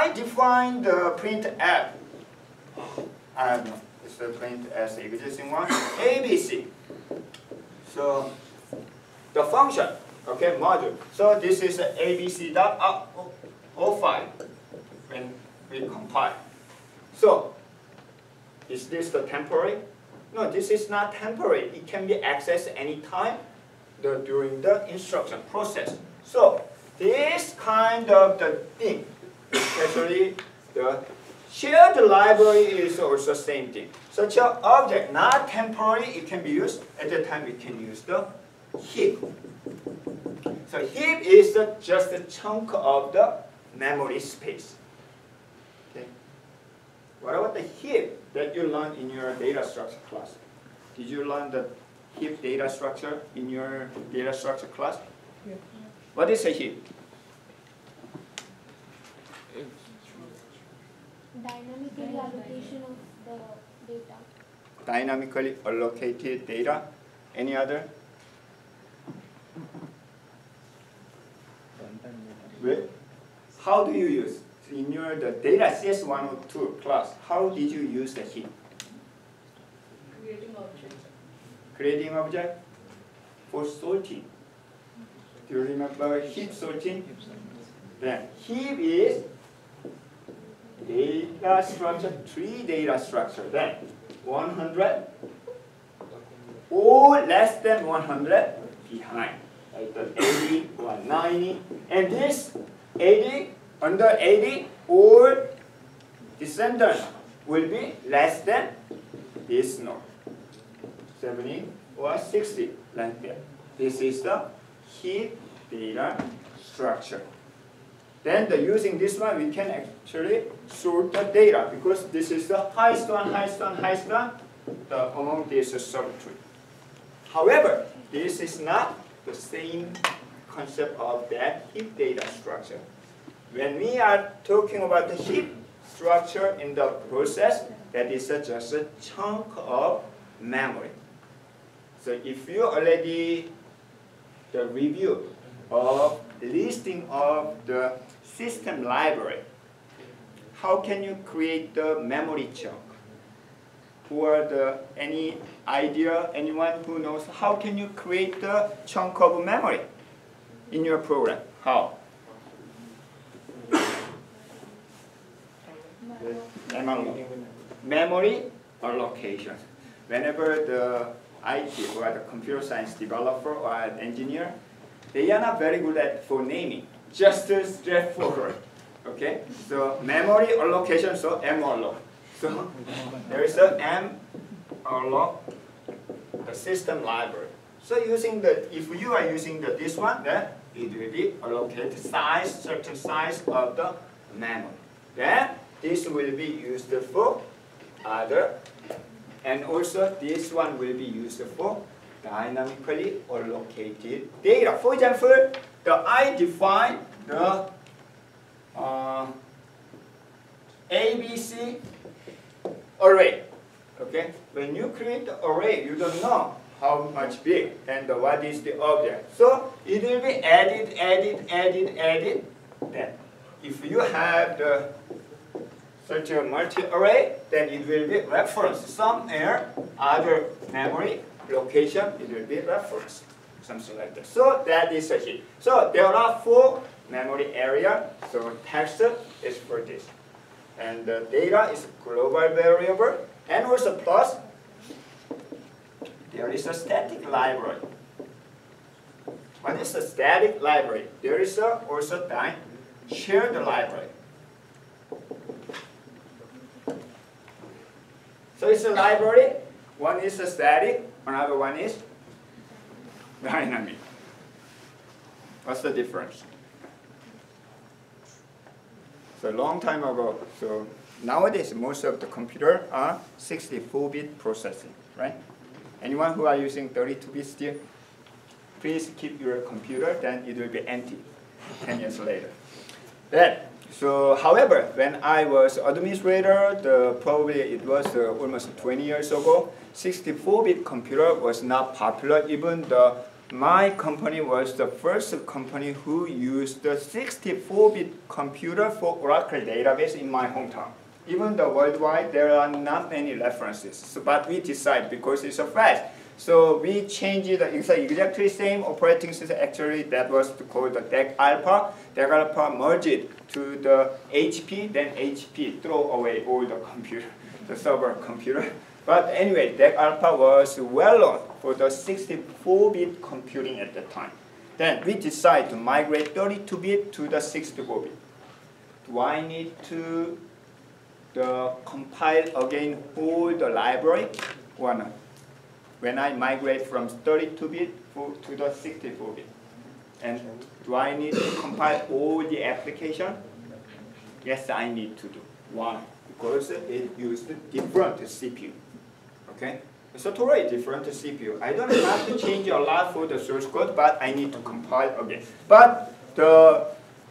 I define the printf. I don't know. It's the print as existing one. ABC. So the function, okay, module. So this is abc.o5 when we compile. So is this the temporary? No, this is not temporary. It can be accessed anytime during the instruction process. So this kind of the thing, especially the shared library, is also same thing. Such an object, not temporary, it can be used. At the time, we can use the heap. So heap is just a chunk of the memory space. Okay. What about the heap that you learned in your data structure class? Did you learn the heap data structure in your data structure class? Yeah. What is a heap? Dynamically allocation of the data. Dynamically allocated data. Any other? How do you use in your the data CS102 class? How did you use the heap? Creating objects. Creating object for sorting. Do you remember heap sorting? Then heap is data structure, tree data structure. Then 100 or less than 100 behind. Like the 80, 190, and this 80, under 80 or descendant will be less than this node. 70 or 60, like that. This is the heap data structure. Then using this one, we can actually sort the data because this is the highest one among this subtree. However, this is not the same concept of that heap data structure. When we are talking about the heap structure in the process, that is just a chunk of memory. So if you already the review of listing of the system library, how can you create the memory chunk? Or any idea, anyone who knows, how can you create the chunk of memory in your program? How? Memory allocation. Whenever the IT or the computer science developer or an engineer, they are not very good at for naming, just straightforward. Okay, so memory allocation, so malloc. So there is a malloc, the system library. So using if you are using this one, then it will be allocate certain size of the memory. Then this will be used for other, and also this one will be used for dynamically allocated data. For example, I define the ABC array. Okay, when you create the array, you don't know how much big and what is the object. So it will be added. Then, if you have such a multi-array, then it will be referenced somewhere, other memory location. It will be referenced, something like that. So that is a heap. So there are 4 memory area. So text is for this. And the data is global variable, and also plus there is a static library. What is a static library? There is also shared library. So it's a library. One is a static, another one is dynamic. What's the difference? So a long time ago, so nowadays most of the computer are 64-bit processing, right? Anyone who are using 32-bit still, please keep your computer, then it will be empty 10 years later. Then, so however, when I was administrator, probably it was almost 20 years ago, 64-bit computer was not popular. Even the my company was the first company who used the 64-bit computer for Oracle database in my hometown. Even though worldwide there are not many references, so, but we decided because it's so fast. So we changed it. It's exactly same operating system. Actually, that was called the DEC Alpha. DEC Alpha merged it to the HP. Then HP throw away all the computer, the server computer. But anyway, DEC Alpha was well known for the 64-bit computing at the time. Then we decided to migrate 32-bit to the 64-bit. Do I need to compile again all the library or not? When I migrate from 32-bit to the 64-bit. And do I need to compile all the application? Yes, I need to do. Why? Because it used different CPU. Okay? It's a totally different CPU. I don't have to change a lot for the source code, but I need to compile again. But the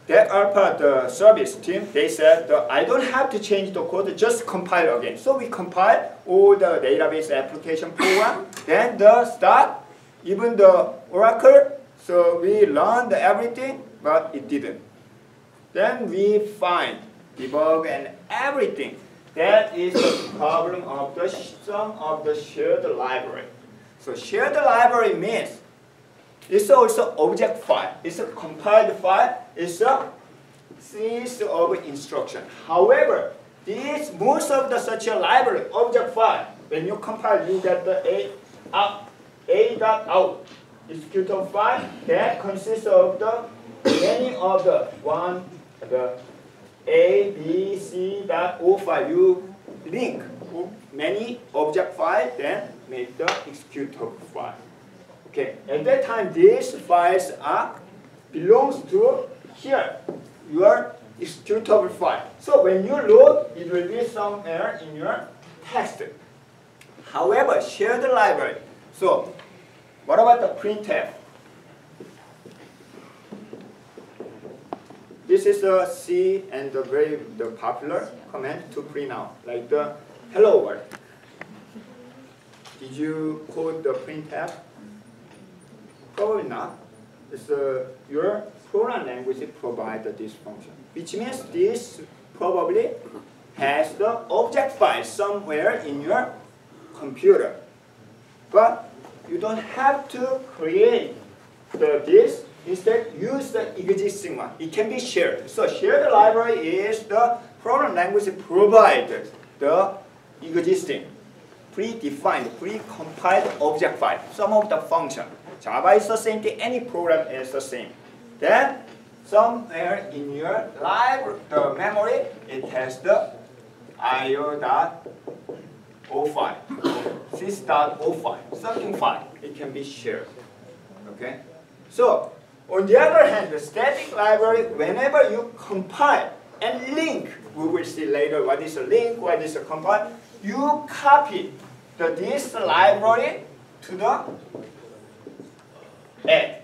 DEC Alpha, the service team, they said I don't have to change the code, just compile again. So we compile all the database application program, then the start, even the Oracle. So we learned everything, but it didn't. Then we find, debug and everything. That is the problem of the some of the shared library. So shared library means it's also object file. It's a compiled file. It's a series of instruction. However, most of the such a library object file, when you compile, you get the a.out executable file that consists of the many of the A, B, C, O file. You link many object file, then make the executable file. Okay, at that time, these files belongs to here, your executable file. So when you load, it will be somewhere in your text. However, shared library. So what about the printf? This is the C and the popular command to print out, like the hello world. Did you code the printf? Probably not. It's your program language provides this function, which means this probably has the object file somewhere in your computer. But you don't have to create this. Instead, use the existing one. It can be shared. So shared library is the program language provides the existing, predefined, pre-compiled object file. Some of the function. Java is the same thing. Any program is the same. Then somewhere in your library, the memory, it has the io.o file, sys.o file, something file. It can be shared. Okay. So on the other hand, the static library, whenever you compile and link, we will see later what is a link, what is a compile, you copy this library to the add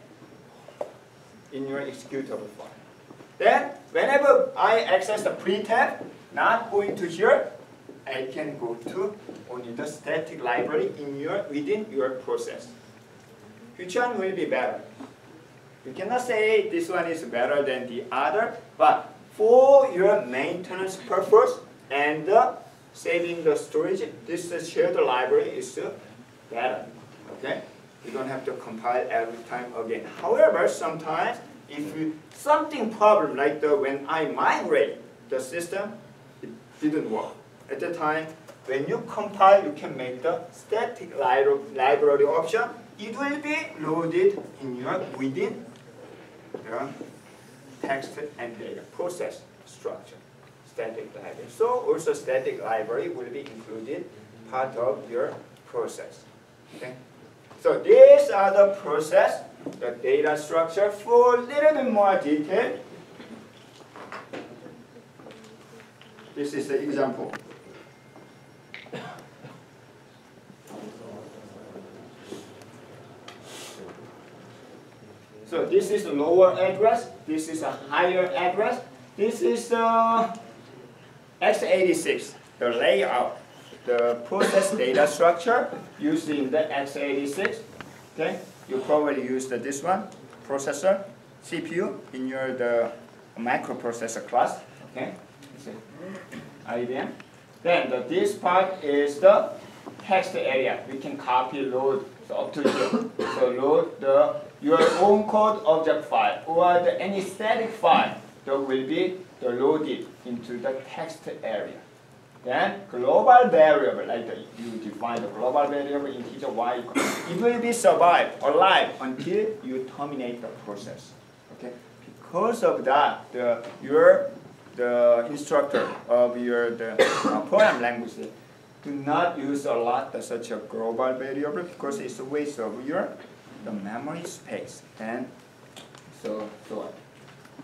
in your executable file. Then, whenever I access the printf, not going to here, I can go to only the static library within your process. Which one will be better? You cannot say this one is better than the other, but for your maintenance purpose and saving the storage, this shared library is better. Okay? You don't have to compile every time again. However, sometimes if something problem like when I migrate the system, it didn't work. At the time, when you compile, you can make the static library option. It will be loaded in within the text and data process structure. Static library. So also static library will be included part of your process. Okay. So these are the process, the data structure. For a little bit more detail, this is the example. So this is the lower address, this is a higher address, this is the x86, the layout, the process data structure using the x86. Okay, you probably used this one, processor, CPU, in your microprocessor class. Okay, IBM. Then this part is the text area. We can copy, load, so up to here. So load your own code object file or any static file that will be loaded into the text area. Then global variable, like you define the global variable integer y, it will be alive until you terminate the process. Okay, because of that, the instructor of your program language do not use a lot of such a global variable because it's a waste of the memory space and so on.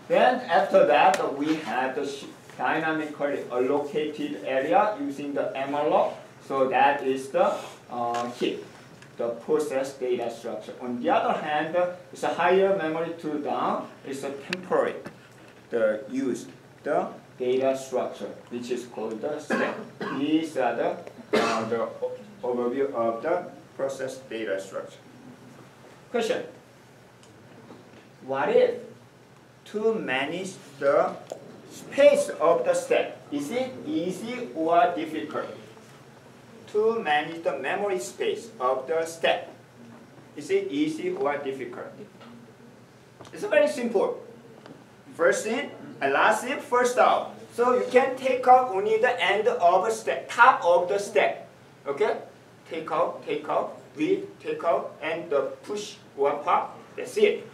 Then after that, we have the dynamically allocated area using the malloc. So that is the heap, the process data structure. On the other hand, it's a higher memory to down. It's a temporary, the data structure, which is called the stack. These are the overview of the process data structure. Question: what if to manage the space of the stack, is it easy or difficult? To manage the memory space of the stack, is it easy or difficult? It's very simple. First in and last in, first out. So you can take out only the end of a stack, top of the stack. Okay? Take out, read, take out, and push or pop. That's it.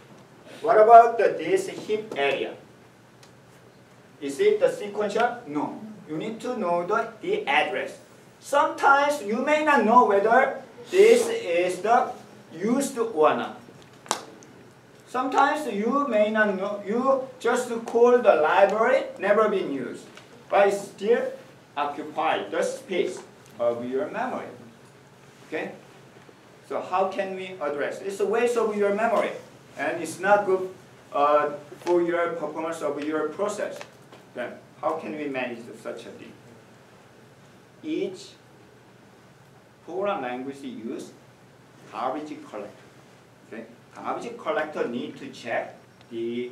What about this heap area? Is it the sequential? No. You need to know the address. Sometimes you may not know whether this is the used or not. Sometimes you may not know. You just call the library, never been used, but it still occupies the space of your memory. Okay? So how can we address? It's a waste of your memory, and it's not good for your performance of your process. Then how can we manage such a thing? Each program language use garbage collector. Okay? Garbage collector need to check the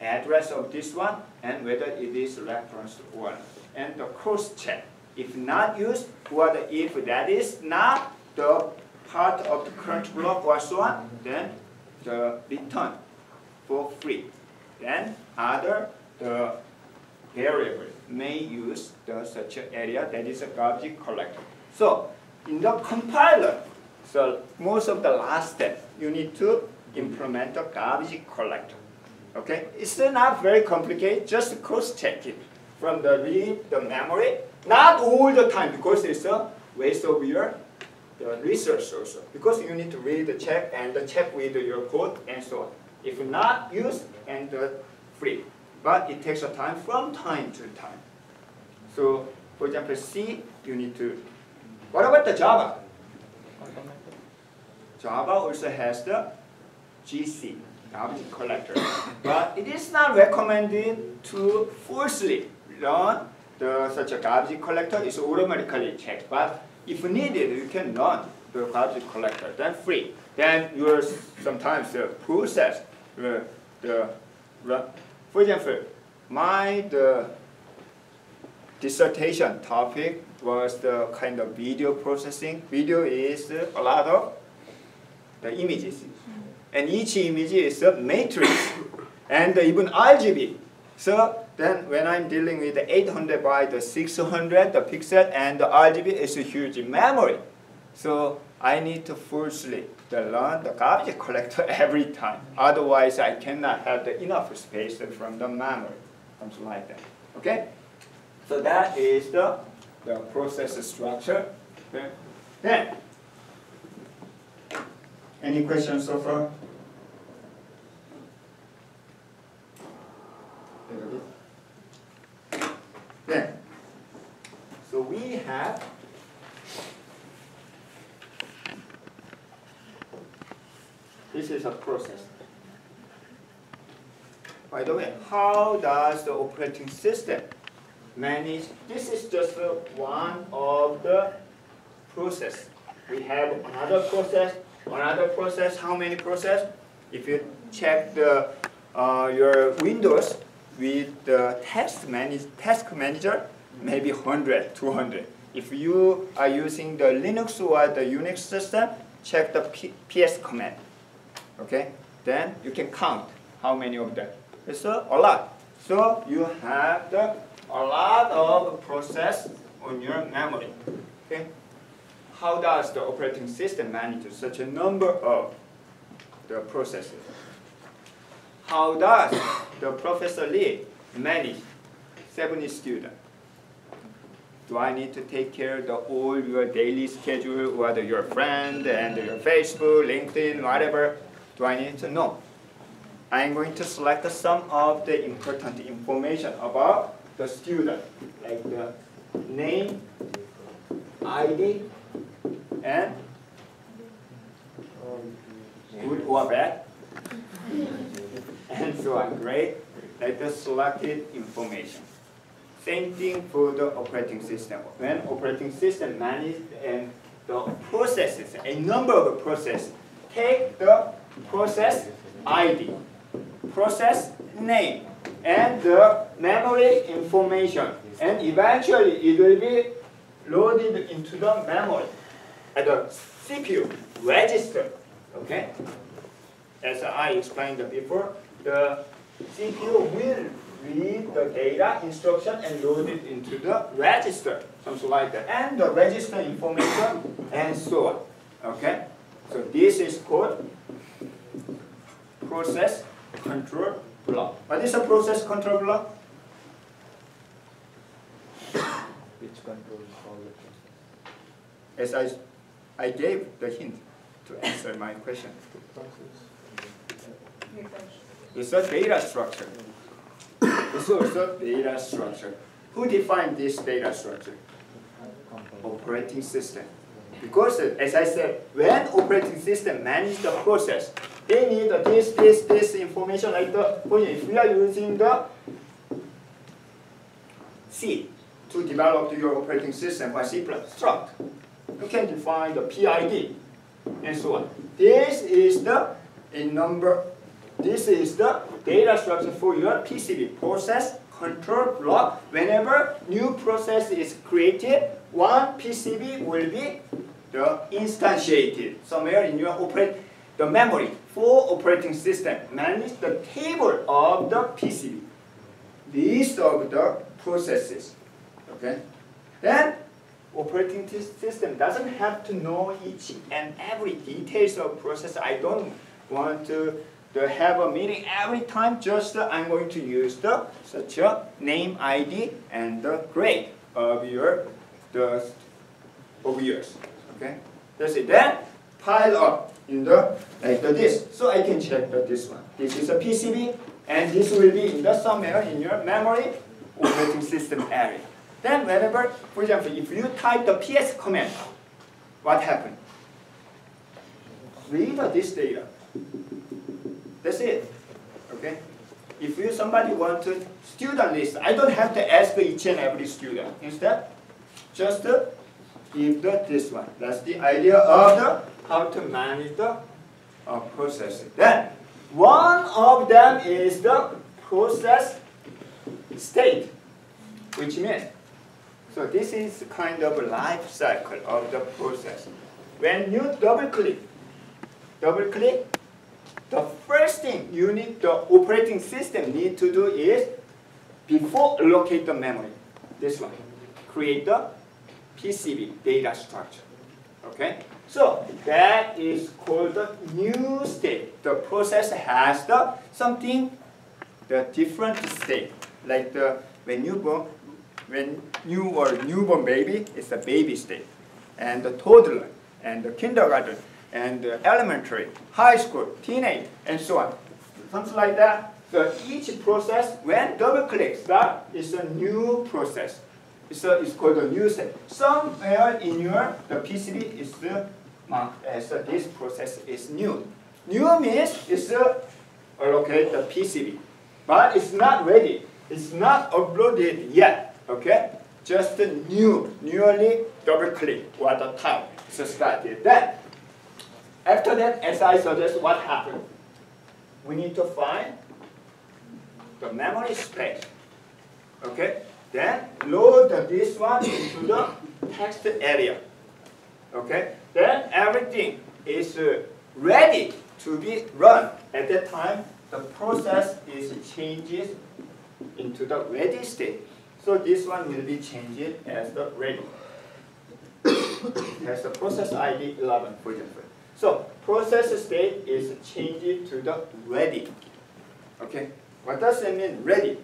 address of this one and whether it is referenced or not. And the cross check. If not used, or if that is not the part of the current block or so on, then the return for free. Then the variable may use such an area that is a garbage collector. So in the compiler, so most of the last step, you need to implement a garbage collector. Okay, it's not very complicated. Just cross-check it from the memory. Not all the time because it's a waste of your research also. Because you need to read the check and check with your code and so on. If not used and free. But it takes a time from time to time. So, for example, C, you need to. What about the Java? Java also has the GC, garbage collector. But it is not recommended to forcefully run such a garbage collector. It's automatically checked. But if needed, you can run the garbage collector. Then free. Then you sometimes the process for example, my dissertation topic was the kind of video processing. Video is a lot of the images. And each image is a matrix and even RGB. So then when I'm dealing with the 800 by the 600, the pixel and the RGB is a huge memory. So I need to forcefully learn the garbage collector every time. Otherwise, I cannot have enough space from the memory. Something like that. Okay? So that is the process structure. Okay? Then, any questions so far? Then, so we have this is a process. By the way, how does the operating system manage? This is just one of the process. We have another process Another process, how many process? If you check the your Windows with the task manager, maybe 100, 200. If you are using the Linux or the Unix system, check the PS command. Okay, then you can count how many of them. It's a lot. So you have a lot of process on your memory. Okay, how does the operating system manage such a number of the processes? How does the Professor Lee manage 70 students? Do I need to take care of all your daily schedule, whether your friend and your Facebook, LinkedIn, whatever? Do I need to know? I'm going to select some of the important information about the student, like the name, ID, and good or bad, and so on. Great. Like the selected information. Same thing for the operating system. When operating system manages and the processes, a number of processes, take the process ID, process name, and the memory information, and eventually it will be loaded into the memory at the CPU register. Okay? As I explained before, the CPU will read the data instruction and load it into the register, something like that, and the register information, and so on. Okay? So this is called process control block. What is a process control block? Which controls all the process? As I gave the hint to answer my question. It's a data structure. It's also data structure. Who defined this data structure? Operating system. Because as I said, when operating system manage the process, they need this information like the, if we are using the C to develop your operating system by C++, you can define the PID and so on. This is the This is the data structure for your PCB, process control block. Whenever new process is created, one PCB will be instantiated somewhere in your the memory for operating system. Manage the table of the PCB, list of the processes. Okay, then operating system doesn't have to know each and every details of process. I don't want to have a meeting every time. Just I'm going to use such a name, ID, and the grade of yours. Okay, that's it. Then pile up in like this. So I can check this one. This is a PCB, and this will be in somewhere in your memory operating system area. Then whenever, for example, if you type the PS command, what happens? Read this data. That's it. Okay. If somebody want to student list, I don't have to ask each and every student. Instead, just give this one. That's the idea of how to manage the processing. Then one of them is the process state, which means so this is kind of a life cycle of the process. When you double click, the first thing the operating system need to do is, before allocate the memory, this one, create the PCB data structure. Okay, so that is called the new state. The process has the different state, like when you are newborn baby, it's the baby state, and the toddler, and the kindergarten, and the elementary, high school, teenage, and so on. Something like that. So each process, when double clicks, that is a new process. It's called a new state. Somewhere in the PCB is marked as this process is new. New means it's allocate the PCB, but it's not ready. It's not uploaded yet. Okay, just newly double click what the type. So started that. After that, as I suggest, what happened? We need to find the memory space. Okay? Then load this one into the text area. Okay? Then everything is ready to be run. At that time, the process is changed into the ready state. So this one will be changed as the ready. Has the process ID 11, for example. So process state is changed to the ready. Okay? What does it mean, ready?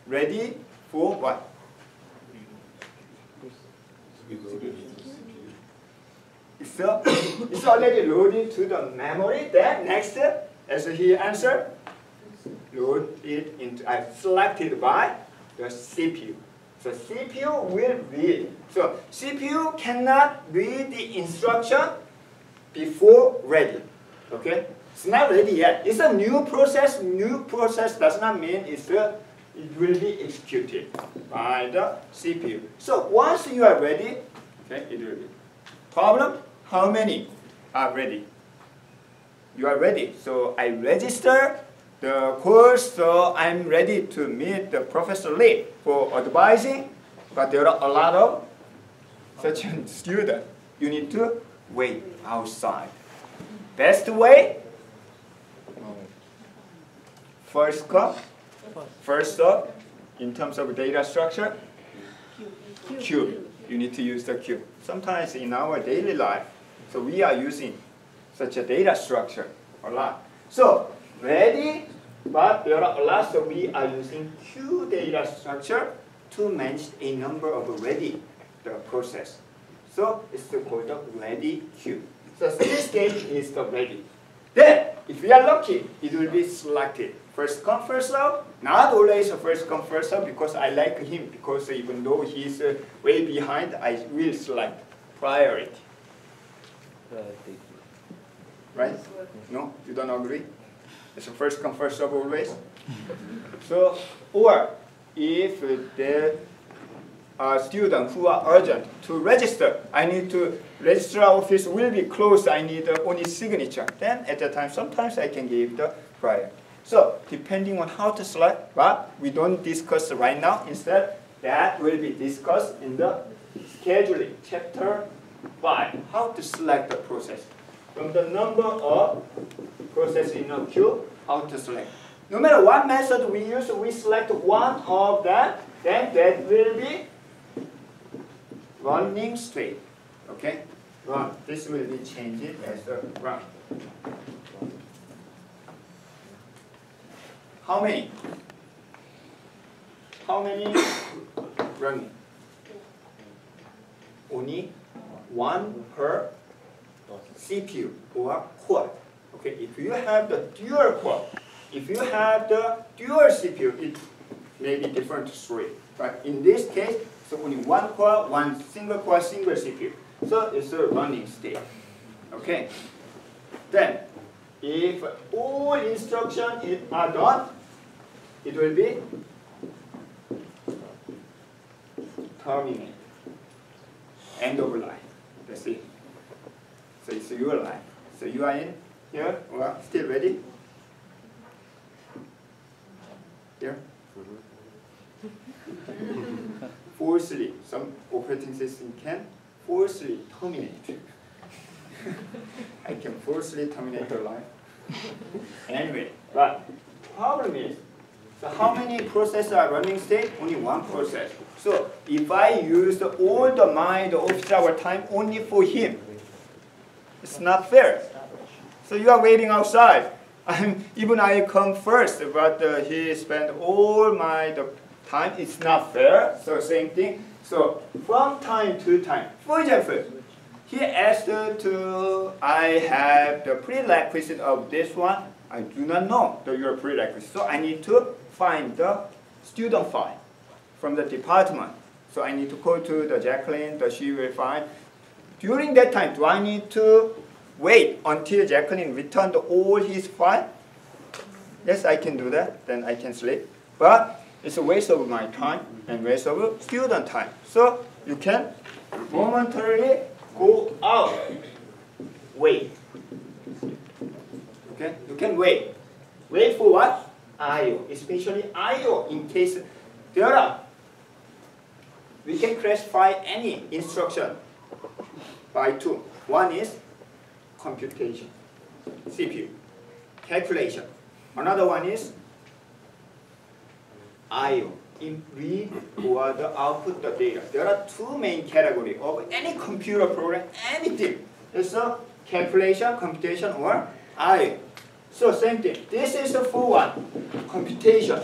Ready for what? It's already loaded to the memory. Then next, as he answered, load it into, selected by the CPU. So CPU will read. So CPU cannot read the instruction before ready. Okay? It's not ready yet. It's a new process. New process does not mean it will be executed by the CPU. So once you are ready, okay, it will be. Problem? How many are ready? You are ready. So I register the course, so I'm ready to meet the Professor Lee for advising, but there are a lot of such a student. You need to wait outside. Best way? First come, first serve. In terms of data structure, queue. You need to use the queue. Sometimes in our daily life, so we are using such a data structure a lot. So ready, but there are a lot, so we are using queue data structure to manage a number of ready the process. So it's called the ready queue. So this stage is the ready. Then, if we are lucky, it will be selected. First come, first serve. Not always a first come, first serve, because I like him, because even though he's way behind, I will select priority. Right? No? You don't agree? It's a first come, first serve always? So, or if there are students who are urgent to register, I need to, registrar office will be closed, I need only signature. Then at that time, sometimes I can give the prior. So, depending on how to select, but we don't discuss right now. Instead, that will be discussed in the scheduling, chapter 5, how to select the process. From the number of processes in a queue, how to select. No matter what method we use, we select one of them, then that will be running state. Okay? Run. This will be changed as a run. How many? How many running? Only one per CPU or core. Okay, if you have the dual core, if you have the dual CPU, it may be different to 3. But in this case, so only one core, one single core, single CPU. So it's a running state. Okay. Then, if all instructions are done, it will be terminate. End of line. That's it. So it's your line. So you are in here, or still ready? Here? Forcefully, some operating system can forcefully terminate. I can forcefully terminate the line. Anyway, but problem is, so how many processes are running state? Only one process. So if I use all the mind office hour time only for him, it's not fair. So you are waiting outside. Even I come first, but he spent all my time. It's not fair. So same thing. So from time to time, for example, he asked I have the prerequisite of this one. I do not know your prerequisite. So I need to find the student file from the department. So I need to go to the Jacqueline, she will find. During that time, do I need to wait until Jacqueline returned all his file? Yes, I can do that. Then I can sleep. But it's a waste of my time and waste of student time. So you can momentarily go out wait. Okay, you can wait. Wait for what? I/O, especially I/O in case there are. We can classify any instruction by two. One is computation, CPU, calculation. Another one is I/O, in read or the output the data. There are two main categories of any computer program, anything. It's a calculation, computation, or I/O. So same thing. This is the full one, computation,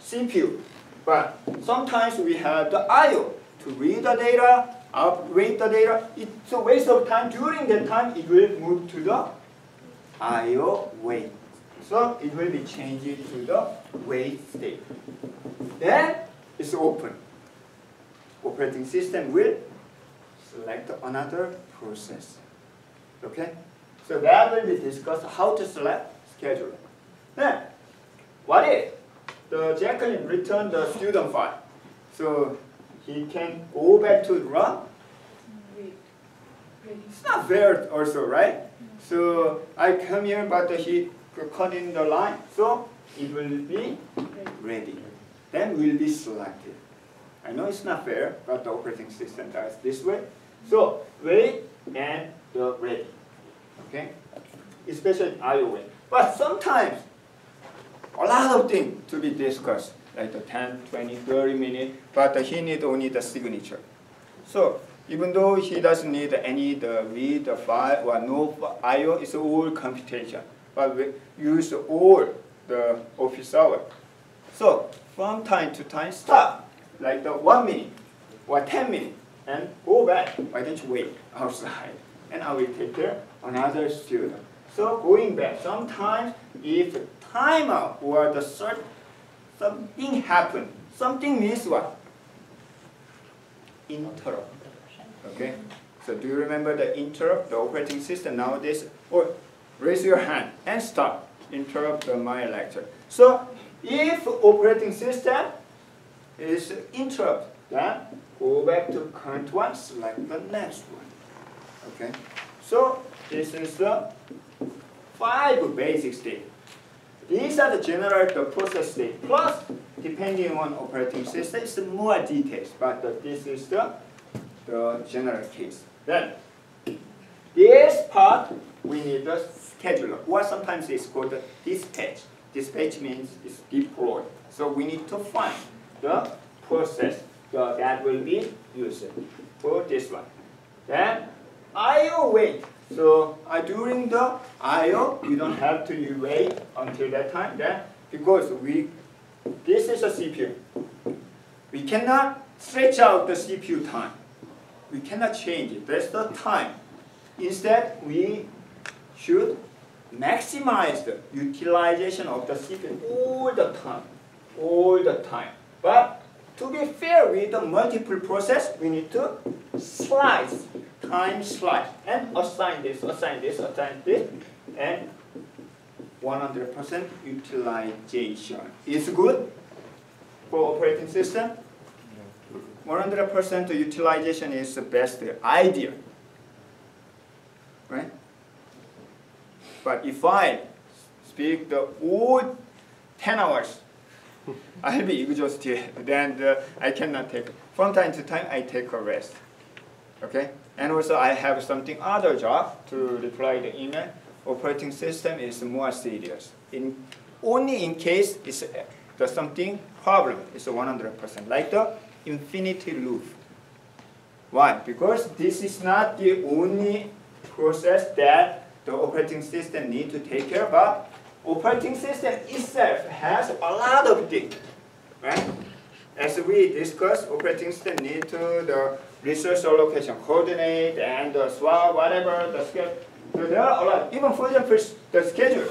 CPU. But sometimes we have the I/O to read the data, wait the data. It's a waste of time. During that time, it will move to the I/O wait. So it will be changed to the wait state. Then it's open. Operating system will select another process. Okay? So that will be discussed how to select schedule. Then, what if the Jacqueline returned the student file? So he can go back to run. Wait. It's not fair also, right? So I come here, but he cut in the line. So it will be ready. Then will be selected. I know it's not fair, but the operating system does this way. So wait and the ready. Okay? Especially I/O wait. But sometimes a lot of things to be discussed, like the 10, 20, 30 minutes, but he needs only the signature. So even though he doesn't need any the read the file or no I/O, it's all computation. But we use all the office hour. So from time to time, stop, like the 1 minute or 10 minutes, and go back. Why don't you wait outside? And I will take care of another student. So going back, sometimes if timeout or the something happened, something means what? Interrupt. Okay? So do you remember the interrupt, the operating system nowadays? Or raise your hand and stop. Interrupt my lecture. So if operating system is interrupt, then go back to current one, select the next one. Okay? So this is the 5 basic states. These are the general the process state. Plus, depending on operating system, it's more details. But this is the general case. Then, this part, we need the scheduler. Or sometimes it's called the dispatch. Dispatch means it's deployed. So we need to find the process that will be used for this one. Then, I/O wait. So during the I/O, you don't have to wait until that time. Then, because this is a CPU. We cannot stretch out the CPU time. We cannot change it. That's the time. Instead, we should maximize the utilization of the CPU all the time. All the time. But to be fair with the multiple process, we need to slice, time slice, and assign this, and 100% utilization. Is good for operating system? 100% utilization is the best idea, right? But if I speak the whole 10 hours, I'll be exhausted. Then I cannot take. From time to time, I take a rest. Okay, and also I have something other job to reply the email. Operating system is more serious. Only in case it's the something problem. It's 100%, like the infinity loop. Why? Because this is not the only process that the operating system need to take care of. But operating system itself has a lot of things, right? As we discussed, operating system need to the resource allocation, coordinate, and the swap, whatever the schedule. So there are a lot. Even for example, the schedule.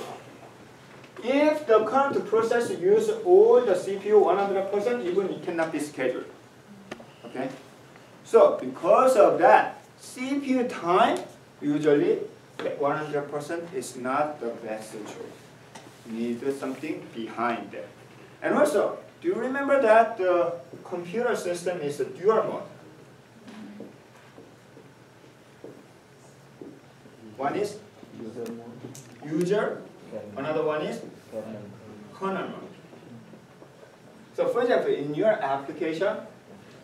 If the current process use all the CPU 100%, even it cannot be scheduled. Okay. So because of that, CPU time usually 100% is not the best choice. Need something behind that. And also, do you remember that the computer system is a dual mode? One is User mode. user, Kernel. another one is Kernel. kernel mode. So for example, in your application,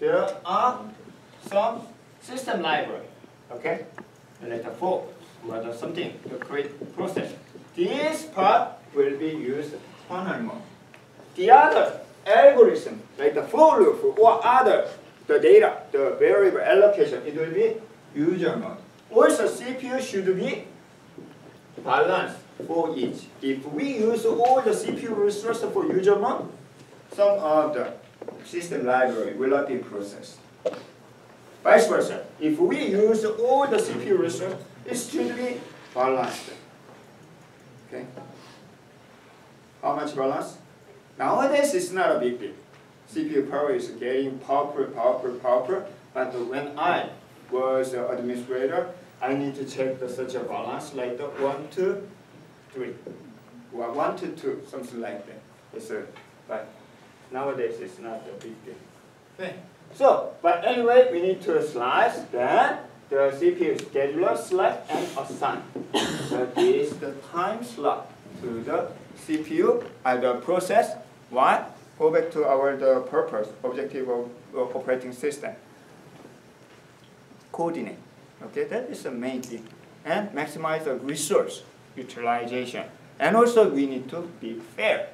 there are some system library, okay? Letter 4, or something to create process. This part will be used kernel mode. The other algorithm, like the for loop or other, the data, the variable allocation, it will be user mode. Also, CPU should be balanced for each. If we use all the CPU resources for user mode, some of the system library will not be processed. Vice versa. If we use all the CPU resources, it should be balanced. Okay? How much balance? Nowadays, it's not a big deal. CPU power is getting powerful. But when I was an administrator, I need to check the such a balance like the 1 to 3, or 1 to 2, something like that. Yes, sir. But nowadays, it's not a big deal. Okay. So, but anyway, we need to slice then the CPU scheduler select and assign. That is the time slot to the CPU and the process. Why? Go back to the purpose, objective of operating system. Coordinate. Okay, that is the main thing. And maximize the resource utilization. And also we need to be fair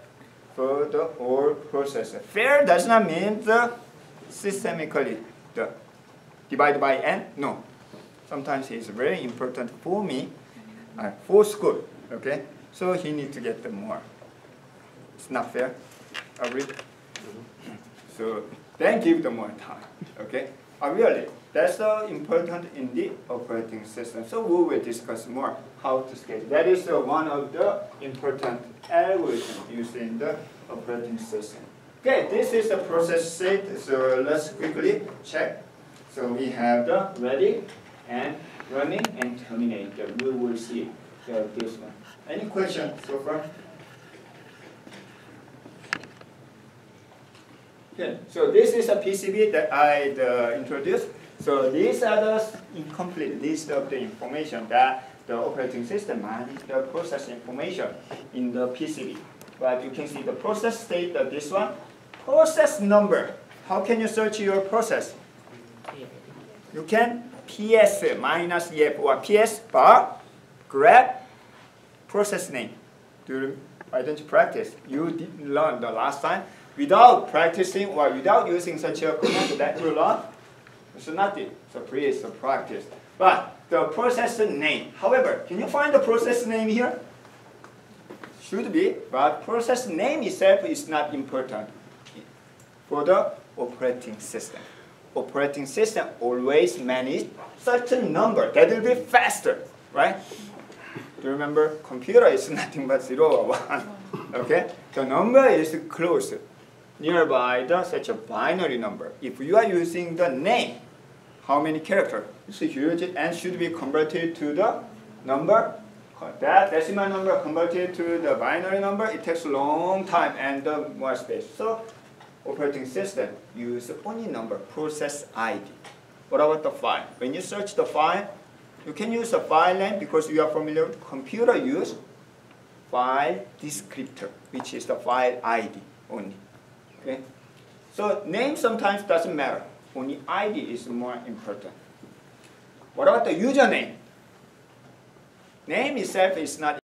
for the whole process. Fair does not mean the systemically the divide by n. No. Sometimes it's very important for me, for school. Okay, so he needs to get the more. It's not fair. Agree? So then give them more time. Okay. Really, that's important in the operating system. So we will discuss more how to schedule. That is one of the important algorithms used in the operating system. Okay, this is the process state. So let's quickly check. So we have the ready and running and terminator. We will see this one. Any questions so far? Okay, so this is a PCB that I introduced. So these are the incomplete list of the information that the operating system manages the process information in the PCB. But you can see the process state of this one. Process number. How can you search your process? You can PS minus EF or PS bar grab process name. Why don't you practice? You didn't learn the last time. Without practicing or without using such a command that you learn, it's nothing. So please practice. But the process name. However, can you find the process name here? Should be, but process name itself is not important for the operating system. Operating system always manage certain number that will be faster, right? Do you remember? Computer is nothing but 0 or 1. Okay? The number is close, nearby such a binary number. If you are using the name, how many characters? It's huge and should be converted to the number. That decimal number converted to the binary number, it takes a long time and more space. So operating system use only number, process ID. What about the file? When you search the file, you can use a file name because you are familiar with computer use file descriptor, which is the file ID only. Okay? So name sometimes doesn't matter. Only ID is more important. What about the username? Name itself is not